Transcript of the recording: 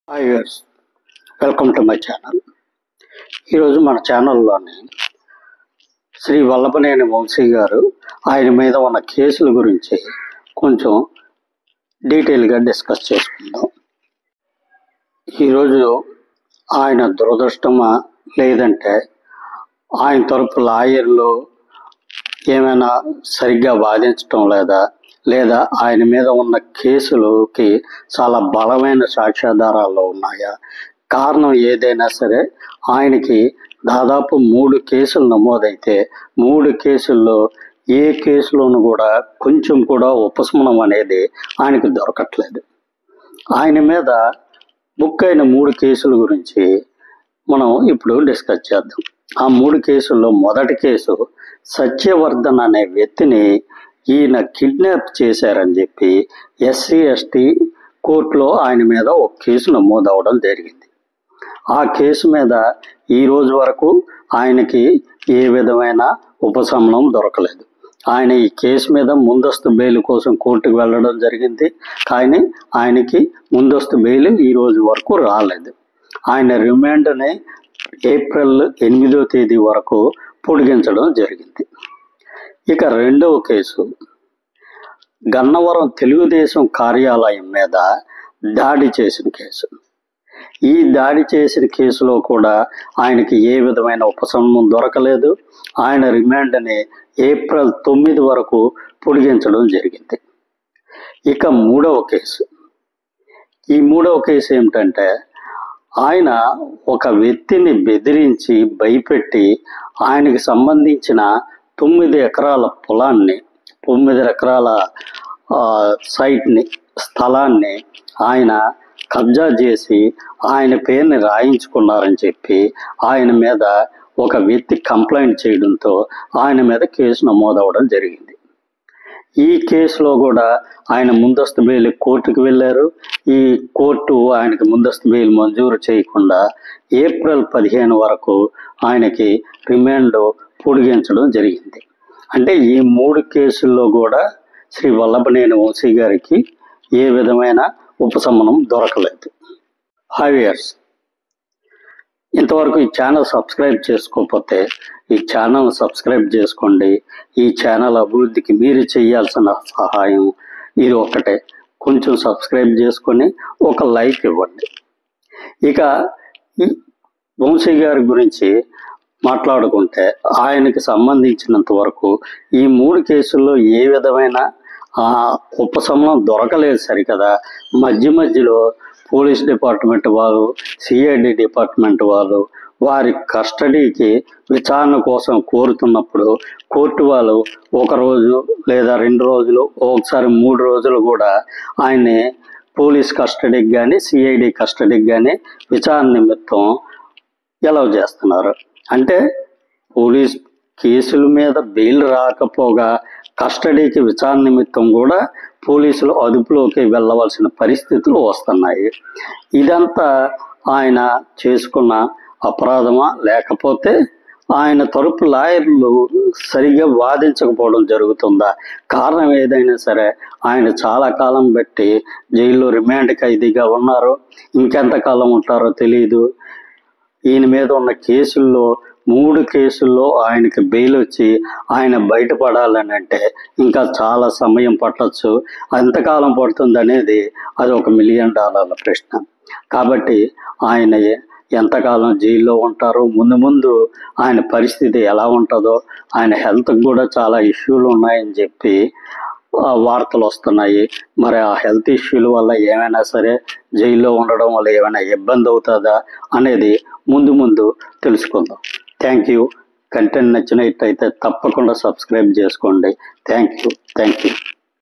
Hi viewers, welcome to my channel. ఈరోజు మన ఛానల్లోని శ్రీ వల్లభనేని వంశీ గారు ఆయన మీద ఉన్న కేసుల గురించి కొంచెం డీటెయిల్గా డిస్కస్ చేసుకుందాం. ఈరోజు ఆయన దురదృష్టమా లేదంటే ఆయన తరపు లాయర్లు ఏమైనా సరిగ్గా వాదించటం లేదా ఆయన మీద ఉన్న కేసులకి చాలా బలమైన సాక్ష్యాధారాలు ఉన్నాయా? కారణం ఏదైనా సరే ఆయనకి దాదాపు 3 కేసులు నమోదైతే 3 కేసుల్లో ఏ కేసులోనూ కూడా కొంచెం కూడా ఉపశమనం అనేది ఆయనకి దొరకట్లేదు. ఆయన మీద బుక్ అయిన 3 కేసుల గురించి మనం ఇప్పుడు డిస్కస్ చేద్దాం. ఆ 3 కేసుల్లో మొదటి కేసు సత్యవర్ధన్ అనే వ్యక్తిని ఈయన కిడ్నాప్ చేశారని చెప్పి SC/ST కోర్టులో ఆయన మీద ఒక కేసు నమోదవడం జరిగింది. ఆ కేసు మీద ఈ రోజు వరకు ఆయనకి ఏ విధమైన ఉపశమనం దొరకలేదు. ఆయన ఈ కేసు మీద ముందస్తు బెయిల్ కోసం కోర్టుకు వెళ్ళడం జరిగింది, కానీ ఆయనకి ముందస్తు బెయిల్ ఈ రోజు వరకు రాలేదు. ఆయన రిమాండ్ని ఏప్రిల్ 8వ తేదీ వరకు పొడిగించడం జరిగింది. ఇక రెండవ కేసు గన్నవరం తెలుగుదేశం కార్యాలయం మీద దాడి చేసిన కేసు. ఈ దాడి చేసిన కేసులో కూడా ఆయనకి ఏ విధమైన ఉపశమనం దొరకలేదు. ఆయన రిమాండ్ని ఏప్రిల్ 9 వరకు పొడిగించడం జరిగింది. ఇక మూడవ కేసు, ఈ మూడవ కేసు ఏమిటంటే ఆయన ఒక వ్యక్తిని బెదిరించి భయపెట్టి ఆయనకి సంబంధించిన 9 ఎకరాల పొలాన్ని 9 ఎకరాల స్థలాన్ని ఆయన కబ్జా చేసి ఆయన పేరుని రాయించుకున్నారని చెప్పి ఆయన మీద ఒక వ్యక్తి కంప్లైంట్ చేయడంతో ఆయన మీద కేసు నమోదవడం జరిగింది. ఈ కేసులో కూడా ఆయన ముందస్తు బెయిల్ కోర్టుకు వెళ్ళారు. ఈ కోర్టు ఆయనకి ముందస్తు బెయిల్ మంజూరు చేయకుండా ఏప్రిల్ 15 వరకు ఆయనకి రిమాండ్ పొడిగించడం జరిగింది. అంటే ఈ 3 కేసుల్లో కూడా శ్రీ వల్లభనేని వంశీ గారికి ఏ విధమైన ఉపశమనం దొరకలేదు. హాయ్ వ్యూయర్స్, ఇంతవరకు ఈ ఛానల్ సబ్స్క్రైబ్ చేసుకోకపోతే ఈ ఛానల్ సబ్స్క్రైబ్ చేసుకోండి. ఈ ఛానల్ అభివృద్ధికి మీరు చేయాల్సిన సహాయం ఇది ఒక్కటే, కొంచెం సబ్స్క్రైబ్ చేసుకొని ఒక లైక్ ఇవ్వండి. ఇక ఈ వంశీ గారి గురించి మాట్లాడుకుంటే ఆయనకి సంబంధించినంత వరకు ఈ 3 కేసుల్లో ఏ విధమైన ఉపశమనం దొరకలేదు సరికదా. మధ్యలో పోలీస్ డిపార్ట్మెంట్ వాళ్ళు, CID డిపార్ట్మెంట్ వాళ్ళు వారి కస్టడీకి విచారణ కోసం కోరుతున్నప్పుడు కోర్టు వాళ్ళు 1 రోజు లేదా 2 రోజులు, ఒకసారి 3 రోజులు కూడా ఆయన్ని పోలీస్ కస్టడీకి కానీ CID కస్టడీకి కానీ విచారణ నిమిత్తం ఎలవ్ చేస్తున్నారు. అంటే పోలీస్ కేసుల మీద బెయిల్ రాకపోగా కస్టడీకి విచారణ నిమిత్తం కూడా పోలీసులు అదుపులోకి వెళ్ళవలసిన పరిస్థితులు వస్తున్నాయి. ఇదంతా ఆయన చేసుకున్న అపరాధమా లేకపోతే ఆయన తరపు లాయర్లు సరిగ్గా వాదించకపోవడం జరుగుతుందా? కారణం ఏదైనా సరే ఆయన చాలా కాలం బట్టి జైల్లో రిమాండ్ ఖైదీగా ఉన్నారు. ఇంకెంతకాలం ఉంటారో తెలియదు. ఈయన మీద ఉన్న కేసుల్లో 3 కేసుల్లో ఆయనకి బెయిల్ వచ్చి ఆయన బయటపడాలని అంటే ఇంకా చాలా సమయం పట్టచ్చు. ఎంతకాలం పడుతుంది అనేది అది $1 మిలియన్ ప్రశ్న. కాబట్టి ఆయన ఎంతకాలం జైల్లో ఉంటారో, ముందు ఆయన పరిస్థితి ఎలా ఉంటుందో, ఆయన హెల్త్కి కూడా చాలా ఇష్యూలు ఉన్నాయని చెప్పి వార్తలు వస్తున్నాయి. మరి ఆ హెల్త్ ఇష్యూల వల్ల ఏమైనా సరే జైల్లో ఉండడం వల్ల ఏమైనా ఇబ్బంది అవుతుందా అనేది ముందు తెలుసుకుందాం. Thank you. కంటెంట్ నచ్చినట్టయితే తప్పకుండా సబ్స్క్రైబ్ చేసుకోండి. Thank you.